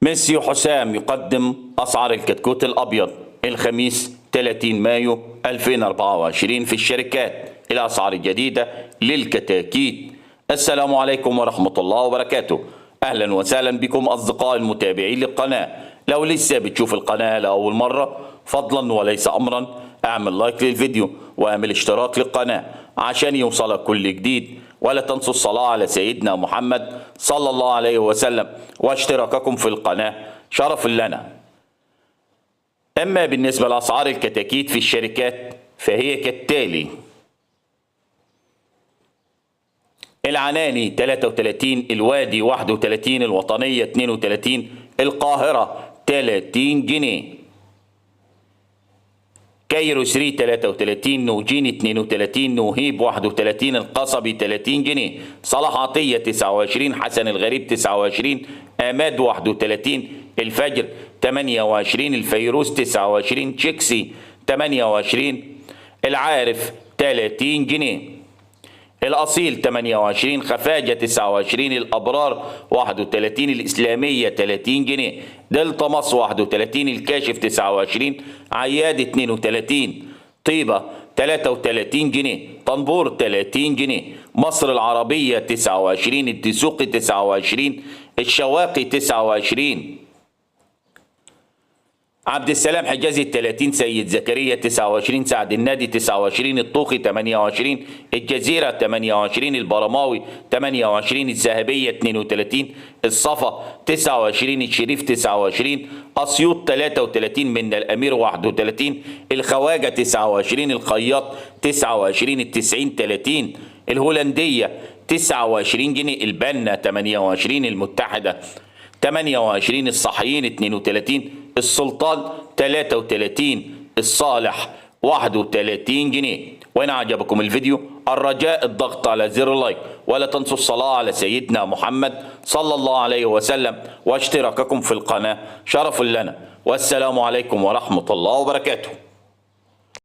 ميسيو حسام يقدم أسعار الكتكوت الأبيض الخميس 30 مايو 2024 في الشركات. الأسعار الجديدة للكتاكيت. السلام عليكم ورحمة الله وبركاته. أهلا وسهلا بكم أصدقاء المتابعين للقناة. لو لسه بتشوف القناة لأول مرة فضلا وليس أمرا اعمل لايك للفيديو واعمل اشتراك للقناة عشان يوصلك كل جديد، ولا تنسوا الصلاة على سيدنا محمد صلى الله عليه وسلم واشتراككم في القناة شرف لنا. أما بالنسبة لأسعار الكتاكيت في الشركات فهي كالتالي: العناني 33، الوادي 31، الوطنية 32، القاهرة 30 جنيه، كايرو 3 33، نوجين 32، نوهيب 31، القصبي 30 جنيه، صلاح عطية 29، حسن الغريب 29، آماد 31، الفجر 28، الفيروز 29، تشيكسي 28، العارف 30 جنيه، الأصيل 28، خفاجة 29، الأبرار 31، الإسلامية 30 جنيه، دلتا مصر 31، الكاشف 29، عياد 32، طيبة 33 جنيه، طنبور 30 جنيه، مصر العربية 29، الدسوقي 29، الشواقي 29، عبد السلام حجازي 30، سيد زكريا 29، سعد النادي 29، الطوخي 28، الجزيرة 28، البرماوي 28، الذهبية 32، الصفا 29، الشريف 29، أسيوط 33، من الأمير 31، الخواجة 29، الخياط 29، التسعين 30، الهولندية 29 جنيه، البنا 28، المتحدة 28، الصحيين 32، السلطان 33، الصالح 31 جنيه. وإن عجبكم الفيديو الرجاء الضغط على زر اللايك، ولا تنسوا الصلاة على سيدنا محمد صلى الله عليه وسلم واشتراككم في القناة شرف لنا. والسلام عليكم ورحمة الله وبركاته.